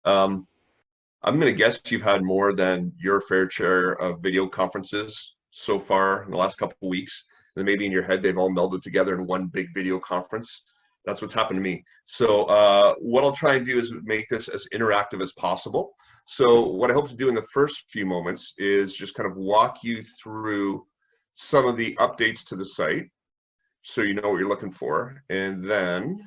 Um, I'm going to guess you've had more than your fair share of video conferences so far in the last couple of weeks. And maybe in your head, they've all melded together in one big video conference. That's what's happened to me. So what I'll try and do is make this as interactive as possible. So what I hope to do in the first few moments is just kind of walk you through some of the updates to the site so you know what you're looking for. And then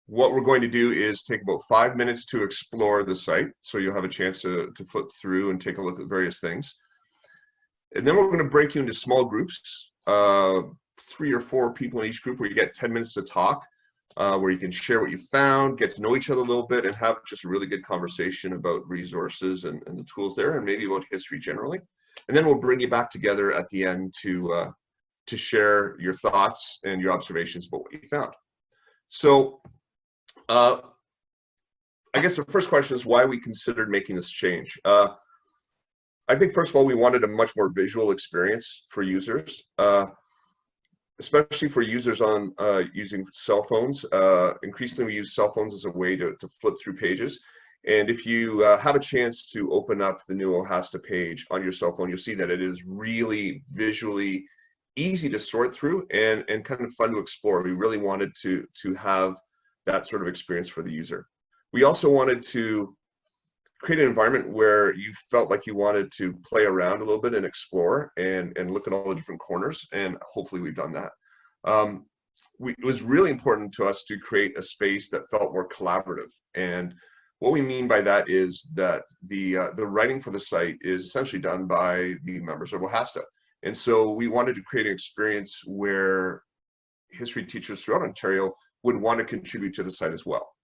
what we're going to do is take about 5 minutes to explore the site. So you'll have a chance to flip through and take a look at various things. And then we're going to break you into small groups, 3 or 4 people in each group, where you get 10 minutes to talk, where you can share what you found, get to know each other a little bit, and have just a really good conversation about resources and the tools there, and maybe about history generally. And then we'll bring you back together at the end to share your thoughts and your observations about what you found. So I guess the first question is why we considered making this change. I think, first of all, we wanted a much more visual experience for users, especially for users on using cell phones. Increasingly, we use cell phones as a way to flip through pages. And if you have a chance to open up the new OHASSTA page on your cell phone, you'll see that it is really visually easy to sort through and kind of fun to explore. We really wanted to have that sort of experience for the user. We also wanted to create an environment where you felt like you wanted to play around a little bit and explore and look at all the different corners, and hopefully we've done that. It was really important to us to create a space that felt more collaborative, and what we mean by that is that the writing for the site is essentially done by the members of OHASSTA, and so we wanted to create an experience where history teachers throughout Ontario would want to contribute to the site as well,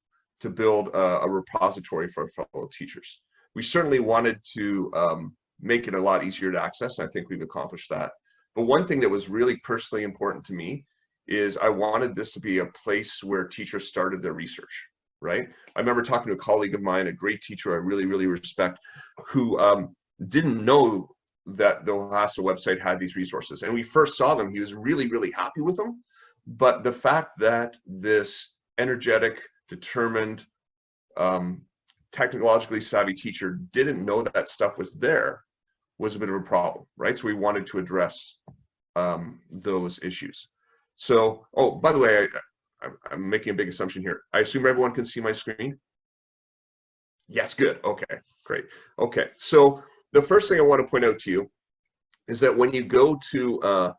to build a repository for fellow teachers. We certainly wanted to make it a lot easier to access, and I think we've accomplished that. But one thing that was really personally important to me is I wanted this to be a place where teachers started their research, right? I remember talking to a colleague of mine, a great teacher I really, really respect, who didn't know that the OHASSTA website had these resources. And we first saw them, he was really, really happy with them. But the fact that this energetic, determined, technologically savvy teacher didn't know that stuff was there was a bit of a problem, right? So we wanted to address those issues. So, oh, by the way, I'm making a big assumption here. I assume everyone can see my screen? Yes, good. Okay, great. Okay, so the first thing I want to point out to you is that when you go to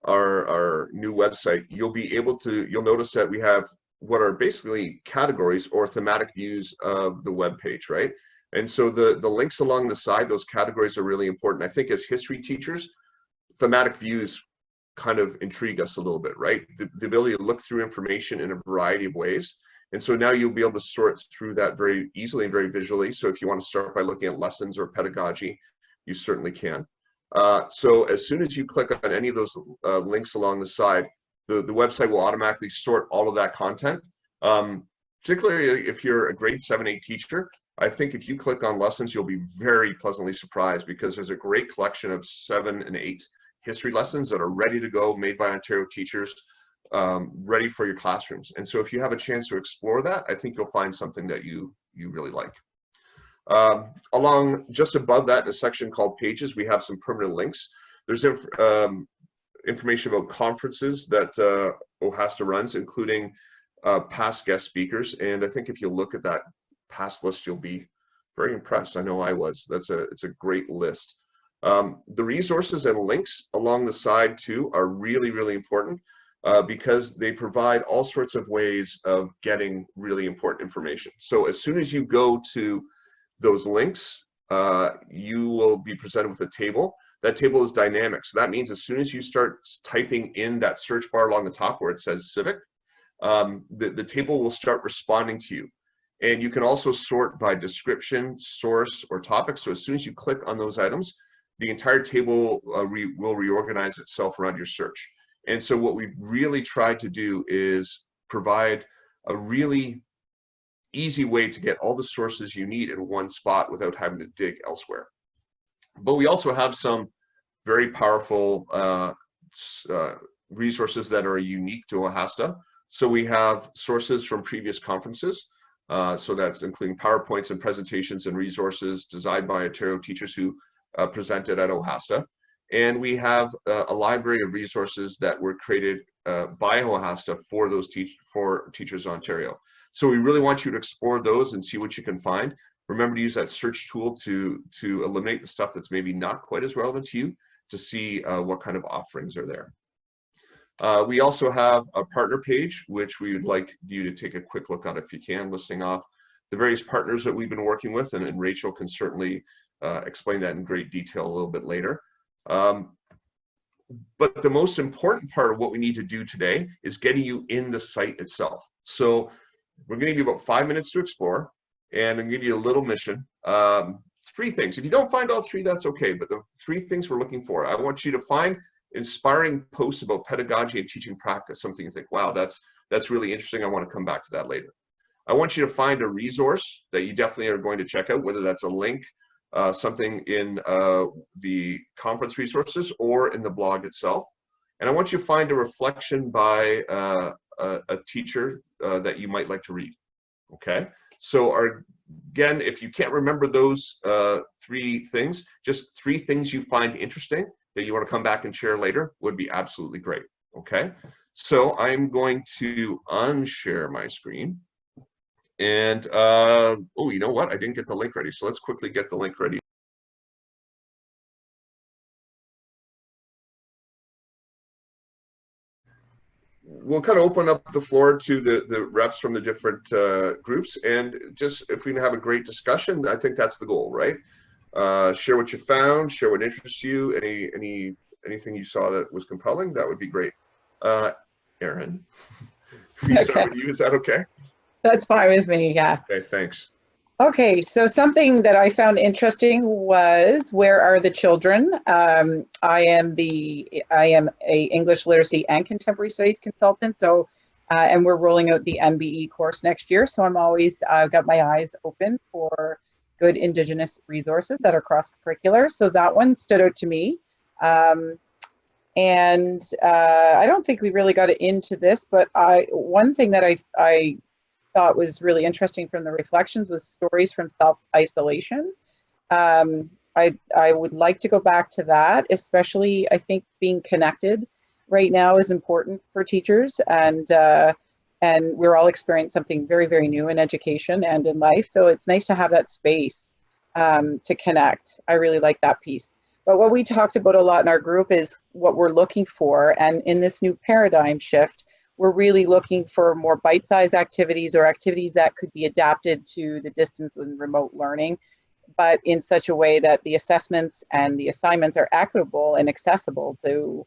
our new website, you'll notice that we have what are basically categories or thematic views of the web page, right? And so the links along the side, those categories are really important. I think as history teachers, thematic views kind of intrigue us a little bit, right? The ability to look through information in a variety of ways. And so now you'll be able to sort through that very easily and very visually. So if you want to start by looking at lessons or pedagogy, you certainly can. So as soon as you click on any of those links along the side, the website will automatically sort all of that content. Particularly if you're a grade 7-8 teacher, I think if you click on lessons, you'll be very pleasantly surprised because there's a great collection of 7 and 8 history lessons that are ready to go, made by Ontario teachers, ready for your classrooms. And so if you have a chance to explore that, I think you'll find something that you really like. Along just above that, in a section called Pages, we have some permanent links. There's information about conferences that OHASSTA runs, including past guest speakers. And I think if you look at that past list, you'll be very impressed. I know I was. It's a great list. The resources and links along the side too are really, really important because they provide all sorts of ways of getting really important information. So as soon as you go to those links, you will be presented with a table. That table is dynamic. So that means as soon as you start typing in that search bar along the top where it says civic, the table will start responding to you. And you can also sort by description, source, or topic. So as soon as you click on those items, the entire table will reorganize itself around your search. And so what we've really tried to do is provide a really easy way to get all the sources you need in one spot without having to dig elsewhere. But we also have some very powerful resources that are unique to OHASSTA. So we have sources from previous conferences. So that's including PowerPoints and presentations and resources designed by Ontario teachers who presented at OHASSTA. And we have a library of resources that were created by OHASSTA for those teachers in Ontario. So we really want you to explore those and see what you can find. Remember to use that search tool to eliminate the stuff that's maybe not quite as relevant to you, to see what kind of offerings are there. We also have a partner page, which we would like you to take a quick look at if you can, listing off the various partners that we've been working with, and Rachel can certainly explain that in great detail a little bit later. But the most important part of what we need to do today is getting you in the site itself. So we're going to give you about 5 minutes to explore, and I'm going to give you a little mission. 3 things. If you don't find all 3, that's okay, but the 3 things we're looking for, I want you to find inspiring posts about pedagogy and teaching practice, something you think, wow, that's really interesting, I want to come back to that later. I want you to find a resource that you definitely are going to check out, whether that's a link, something in the conference resources or in the blog itself. And I want you to find a reflection by a teacher that you might like to read. Okay, so again, if you can't remember those 3 things, just 3 things you find interesting that you want to come back and share later would be absolutely great. Okay, so I'm going to unshare my screen. And oh, you know what? I didn't get the link ready. So let's quickly get the link ready. We'll kind of open up the floor to the reps from the different groups, and just if we can have a great discussion, I think that's the goal, right? Share what you found, share what interests you, anything you saw that was compelling, that would be great. Erin, can we start with you? Is that okay? That's fine with me, yeah. Okay, thanks. Okay, so something that I found interesting was, where are the children? I am a English literacy and contemporary studies consultant, so and we're rolling out the MBE course next year, so I'm always got my eyes open for good Indigenous resources that are cross-curricular. So that one stood out to me. And I don't think we really got into this, but one thing that I thought was really interesting from the reflections was stories from self-isolation. I would like to go back to that, especially I think being connected right now is important for teachers, and we're all experiencing something very, very new in education and in life. So it's nice to have that space to connect. I really like that piece. But what we talked about a lot in our group is what we're looking for, and in this new paradigm shift, we're really looking for more bite-sized activities or activities that could be adapted to the distance and remote learning, but in such a way that the assessments and the assignments are equitable and accessible to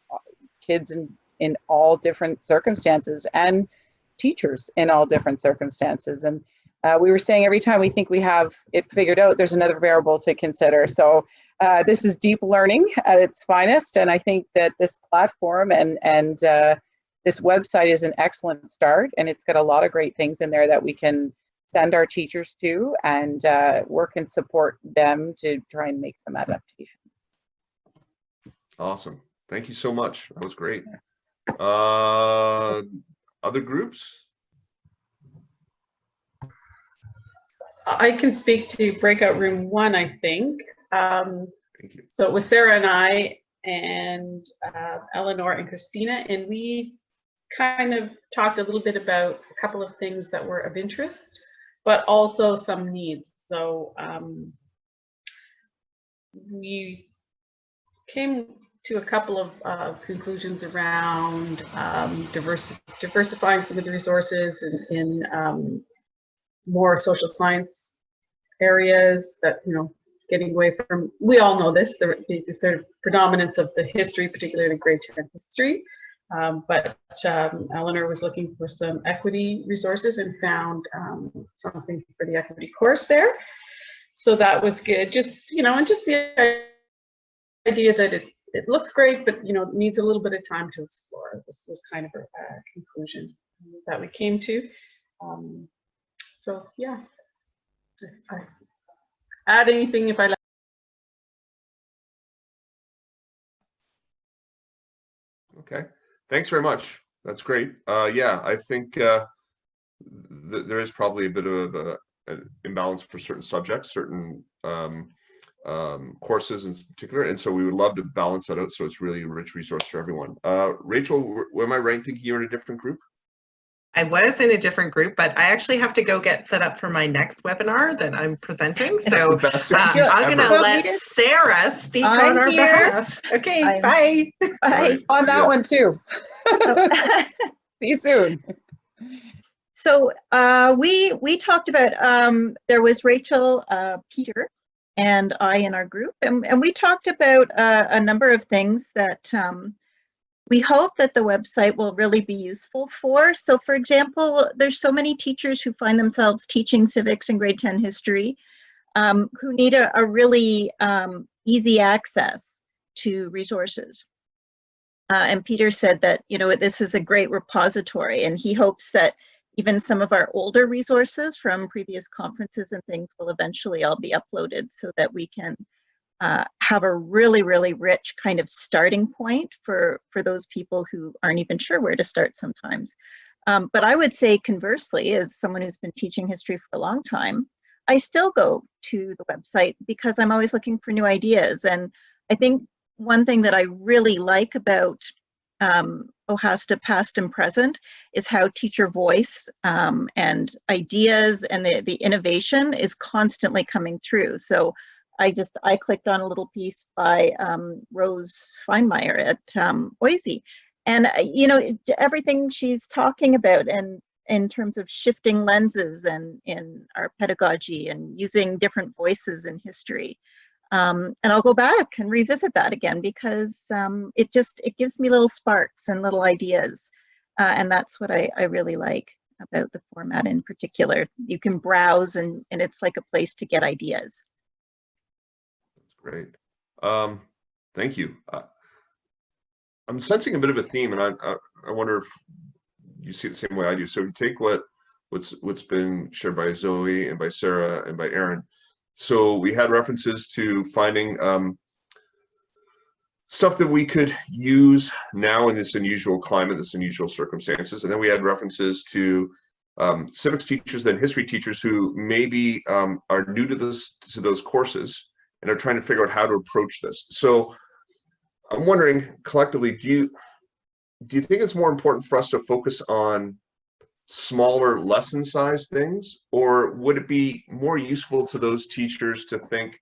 kids in all different circumstances and teachers in all different circumstances. And we were saying every time we think we have it figured out, there's another variable to consider. So this is deep learning at its finest, and I think that this platform and this website is an excellent start, and it's got a lot of great things in there that we can send our teachers to and work and support them to try and make some adaptations. Awesome. Thank you so much. That was great. Other groups? I can speak to Breakout Room 1, I think. Thank you. So it was Sarah and I and Eleanor and Christina, and we kind of talked a little bit about a couple of things that were of interest, but also some needs. So we came to a couple of conclusions around diversifying some of the resources in more social science areas, that, you know, getting away from, we all know this, the sort of predominance of the history, particularly grade 10 history. But Eleanor was looking for some equity resources and found something for the equity course there. So that was good. Just, you know, and just the idea that it looks great, but, you know, needs a little bit of time to explore. This was kind of a conclusion that we came to. So yeah, I add anything if I like. Okay, thanks very much. That's great. Yeah, I think there is probably a bit of an imbalance for certain subjects, certain courses in particular, and so we would love to balance that out so it's really a rich resource for everyone. Rachel, am I right in thinking you're in a different group? I was in a different group, but I actually have to go get set up for my next webinar that I'm presenting. So I'm going to let Sarah speak on our behalf. Okay, bye. Bye. On that one too. See you soon. So we talked about, there was Rachel, Peter, and I in our group, and we talked about a number of things that we hope that the website will really be useful for. So for example, there's so many teachers who find themselves teaching civics and grade 10 history who need a really easy access to resources. And Peter said that, you know, this is a great repository, and he hopes that even some of our older resources from previous conferences and things will eventually all be uploaded so that we can have a really, really rich kind of starting point for those people who aren't even sure where to start sometimes. But I would say conversely, as someone who's been teaching history for a long time, I still go to the website because I'm always looking for new ideas. And I think one thing that I really like about OHASSTA past and present is how teacher voice and ideas and the innovation is constantly coming through. So I clicked on a little piece by Rose Feinmeyer at OISE, and you know, everything she's talking about, and in terms of shifting lenses and in our pedagogy and using different voices in history. And I'll go back and revisit that again because it gives me little sparks and little ideas, and that's what I really like about the format in particular. You can browse and it's like a place to get ideas. Great. Thank you. I'm sensing a bit of a theme, and I wonder if you see it the same way I do. So we take what's been shared by Zoe and by Sarah and by Aaron. So we had references to finding stuff that we could use now in this unusual climate, this unusual circumstances, and then we had references to civics teachers and history teachers who maybe are new to those courses and are trying to figure out how to approach this. So I'm wondering collectively, do you think it's more important for us to focus on smaller lesson size things, or would it be more useful to those teachers to think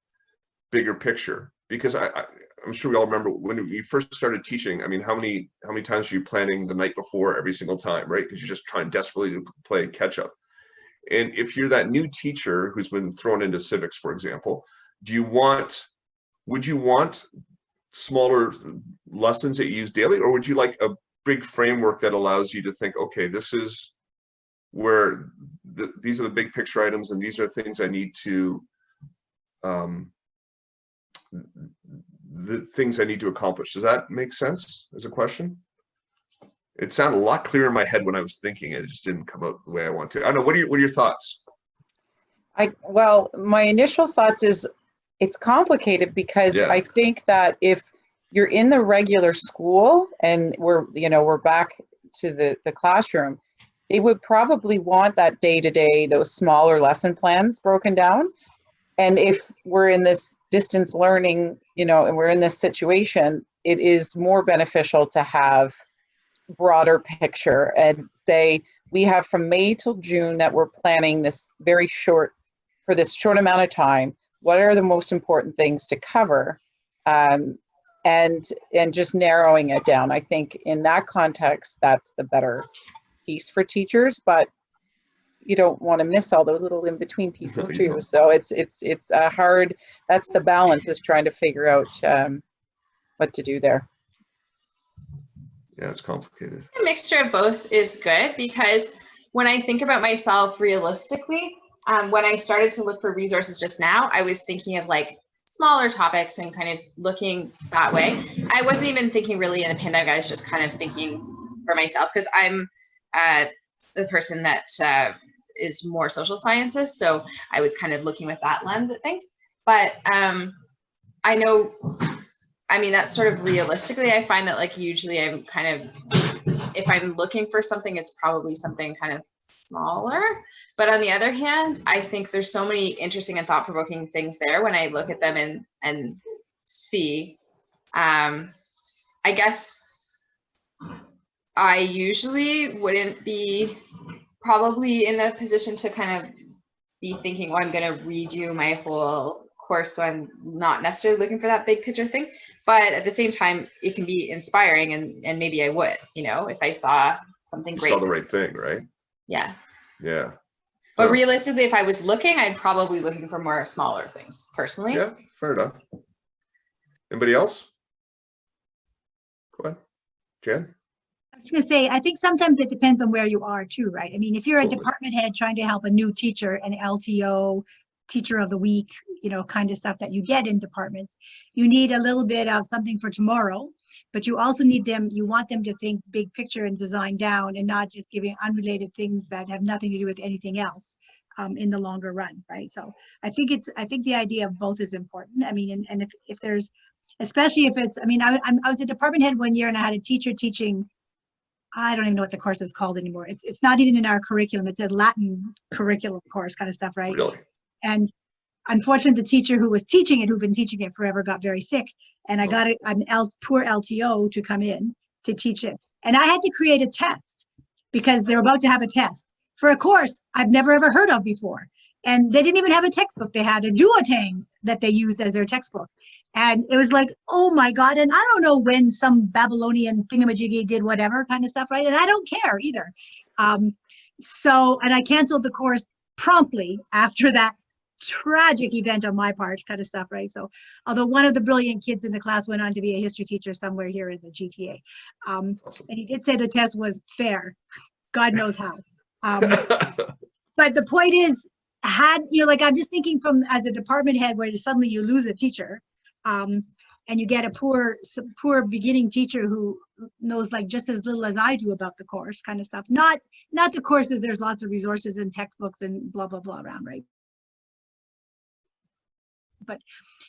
bigger picture? Because I'm sure we all remember when we first started teaching, I mean, how many times are you planning the night before every single time, right? Because you're just trying desperately to play catch up. And if you're that new teacher who's been thrown into civics, for example, would you want smaller lessons that you use daily, or would you like a big framework that allows you to think, okay, this is where these are the big picture items, and these are things I need to the things I need to accomplish? Does that make sense as a question? It sounded a lot clearer in my head when I was thinking it. It just didn't come out the way I want to. I don't know. What are your thoughts? Well, my initial thoughts is it's complicated because I think that if you're in the regular school and we're back to the classroom, they would probably want that day-to-day, those smaller lesson plans broken down. And if we're in this distance learning, and we're in this situation, it is more beneficial to have broader picture and say, we have from May till June that we're planning this for this short amount of time. What are the most important things to cover? And just narrowing it down. I think in that context, that's the better piece for teachers, but you don't want to miss all those little in-between pieces too. So it's a hard, that's the balance, is trying to figure out what to do there. Yeah, it's complicated. A mixture of both is good, because when I think about myself realistically, when I started to look for resources just now, I was thinking of like smaller topics and kind of looking that way. I wasn't even thinking really in the pandemic. I was just kind of thinking for myself, because I'm the person that is more social sciences. So I was kind of looking with that lens at things. But I know, I mean, that's sort of realistically, I find that like usually I'm kind of if I'm looking for something, it's probably something kind of smaller. But on the other hand, I think there's so many interesting and thought-provoking things there when I look at them and see. I guess I usually wouldn't be probably in a position to kind of be thinking, oh, I'm going to redo my whole course, so I'm not necessarily looking for that big picture thing. But at the same time, it can be inspiring, and maybe I would, you know, if I saw something great. You saw the right thing, right? Yeah. Yeah. But realistically, if I was looking, I'd probably looking for more smaller things, personally. Yeah, fair enough. Anybody else? Go ahead, Jan. I was going to say, I think sometimes it depends on where you are too, right? I mean, if you're a department head trying to help a new teacher, an LTO, teacher of the week, you know, kind of stuff that you get in departments, you need a little bit of something for tomorrow, but you also need them, you want them to think big picture and design down and not just giving unrelated things that have nothing to do with anything else in the longer run, right? So I think the idea of both is important. I mean, and if there's, especially if it's, I mean, I was a department head one year and I had a teacher teaching, I don't even know what the course is called anymore. It's not even in our curriculum. It's a Latin curriculum course kind of stuff, right? Really? And unfortunately, the teacher who was teaching it, who'd been teaching it forever, got very sick. And I got poor LTO to come in to teach it. And I had to create a test because they were about to have a test for a course I've never ever heard of before. And they didn't even have a textbook. They had a duotang that they used as their textbook. And it was like, oh my God. And I don't know when some Babylonian thingamajiggy did whatever kind of stuff, right? And I don't care either. And I canceled the course promptly after that tragic event on my part kind of stuff, right? So although one of the brilliant kids in the class went on to be a history teacher somewhere here in the GTA. Awesome. And he did say the test was fair. God knows how. But the point is, like I'm just thinking from as a department head where suddenly you lose a teacher, and you get a poor beginning teacher who knows like just as little as I do about the course kind of stuff. Not the courses, there's lots of resources and textbooks and blah, blah, blah around, right? But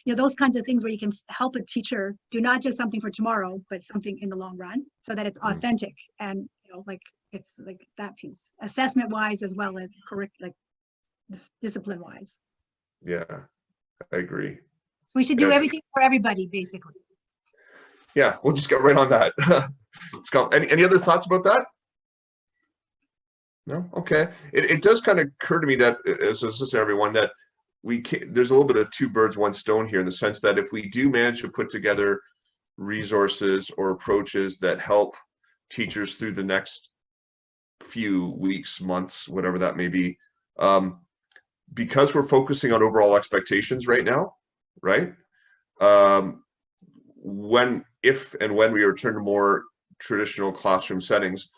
you know, those kinds of things where you can help a teacher do not just something for tomorrow, but something in the long run so that it's authentic and, you know, like it's like that piece, assessment wise as well as discipline wise. Yeah, I agree. We should do everything for everybody, basically. Yeah, we'll just get right on that. Let's go. Any other thoughts about that? No? Okay. It does kind of occur to me that, as listening everyone, that there's a little bit of two birds, one stone here in the sense that if we do manage to put together resources or approaches that help teachers through the next few weeks, months, whatever that may be, because we're focusing on overall expectations right now, right? If and when we return to more traditional classroom settings,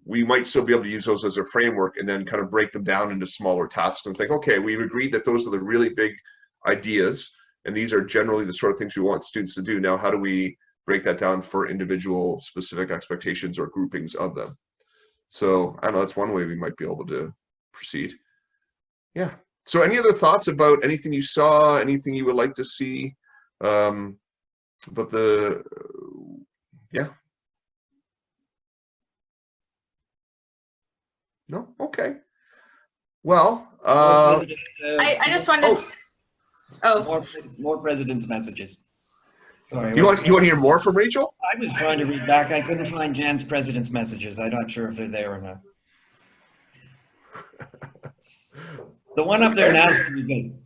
we might still be able to use those as a framework and then kind of break them down into smaller tasks and think, okay, we've agreed that those are the really big ideas, and these are generally the sort of things we want students to do. Now, how do we break that down for individual specific expectations or groupings of them? So I don't know, that's one way we might be able to proceed. Yeah. So any other thoughts about anything you saw, anything you would like to see? But yeah. No? Okay. Well, I just wanted more president's messages. Sorry, you want to hear more from Rachel? I was trying to read back. I couldn't find Jan's president's messages. I'm not sure if they're there or not. The one up there now is pretty good.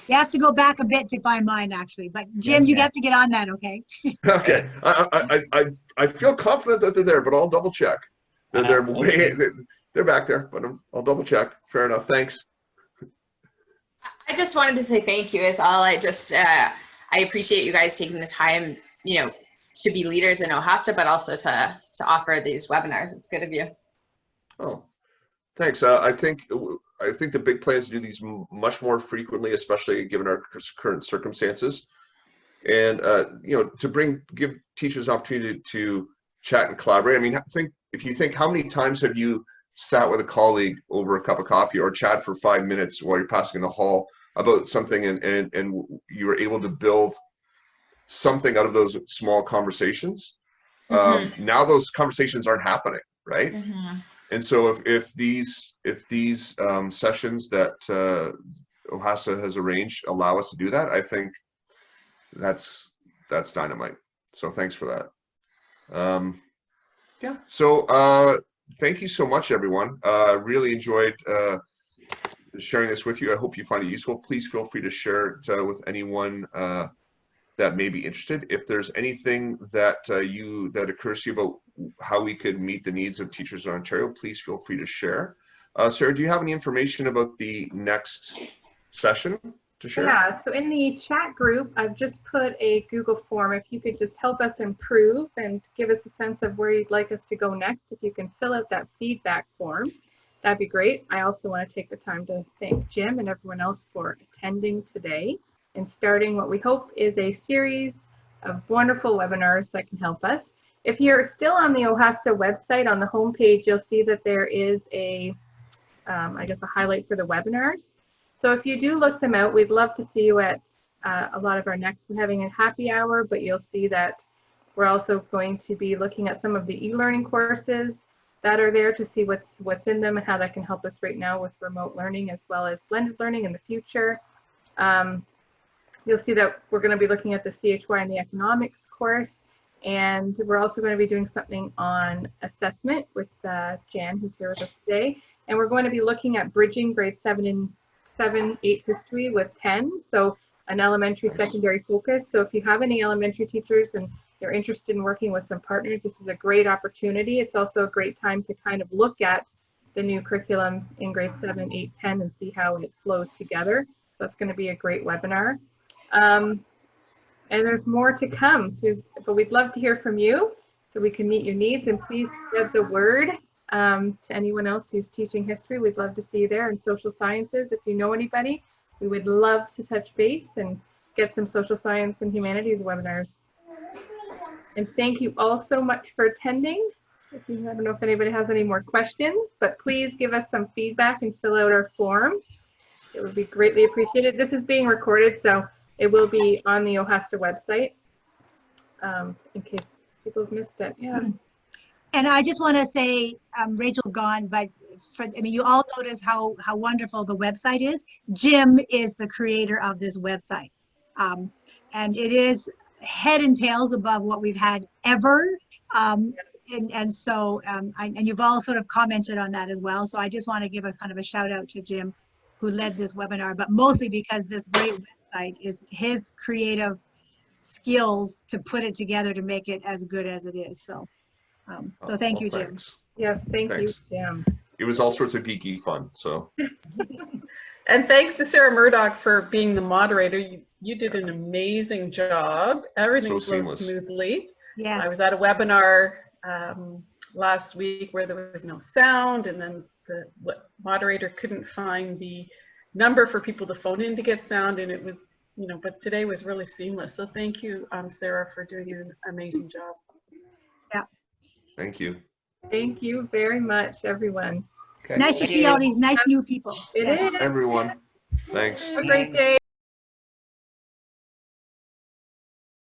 You have to go back a bit to find mine, actually. But Jim, Yes, you ma'am. have to get on that, okay? Okay. I feel confident that they're there, but I'll double check. They're back there, but I'll double check. Fair enough. Thanks. I just wanted to say thank you is all. I appreciate you guys taking the time, you know, to be leaders in OHASSTA, but also to offer these webinars. It's good of you. Oh, thanks. I think the big plan is to do these much more frequently, especially given our current circumstances, and you know, to give teachers opportunity to chat and collaborate. I mean, if you think how many times have you sat with a colleague over a cup of coffee or chat for 5 minutes while you're passing in the hall about something, and you were able to build something out of those small conversations. Now those conversations aren't happening, right? And so if these sessions that OHASSTA has arranged allow us to do that, I think that's dynamite. So thanks for that. Yeah. So thank you so much, everyone. Really enjoyed sharing this with you. I hope you find it useful. Please feel free to share it with anyone that may be interested. If there's anything that that occurs to you about how we could meet the needs of teachers in Ontario, please feel free to share. Sarah, do you have any information about the next session to share? Yeah, so in the chat group, I've just put a Google form. If you could just help us improve and give us a sense of where you'd like us to go next, if you can fill out that feedback form, that'd be great. I also want to take the time to thank Jim and everyone else for attending today and starting what we hope is a series of wonderful webinars that can help us. If you're still on the OHASSTA website, on the homepage, you'll see that there is a, I guess, a highlight for the webinars. So if you do look them out, we'd love to see you at a lot of our next. We're having a happy hour, but you'll see that we're also going to be looking at some of the e-learning courses that are there to see what's in them and how that can help us right now with remote learning as well as blended learning in the future. You'll see that we're going to be looking at the CHY and the economics course, and we're also going to be doing something on assessment with Jan, who's here with us today, and we're going to be looking at bridging grade 7, 8 history with 10, so an elementary secondary focus. So if you have any elementary teachers and you're interested in working with some partners, this is a great opportunity. It's also a great time to kind of look at the new curriculum in grade 7, 8, 10 and see how it flows together. So that's going to be a great webinar. And there's more to come, so, but we'd love to hear from you so we can meet your needs, and please spread the word to anyone else who's teaching history. We'd love to see you there, and social sciences. If you know anybody, we would love to touch base and get some social science and humanities webinars. And thank you all so much for attending. I don't know if anybody has any more questions, but please give us some feedback and fill out our form. It would be greatly appreciated. This is being recorded, so it will be on the OHASSTA website in case people have missed it. Yeah. And I just want to say, Rachel's gone, but I mean, you all notice how wonderful the website is. Jim is the creator of this website, and it is head and tails above what we've had ever. And so, and you've all sort of commented on that as well. So I just want to give a kind of a shout out to Jim, who led this webinar, but mostly because this great website is his creative skills to put it together to make it as good as it is. So, so thank you, Jim. Thanks. Yes, thank you, Thanks. Jim. It was all sorts of geeky fun. So. And thanks to Sarah Murdoch for being the moderator. You did an amazing job. Everything flowed smoothly. Yeah. I was at a webinar last week where there was no sound, and then the moderator couldn't find the number for people to phone in to get sound, and it was, you know, but today was really seamless. So thank you, Sarah, for doing an amazing job. Yeah. Thank you. Thank you very much, everyone. Okay. Nice to see all these nice new people. It is. Everyone. Thanks. Have a great day.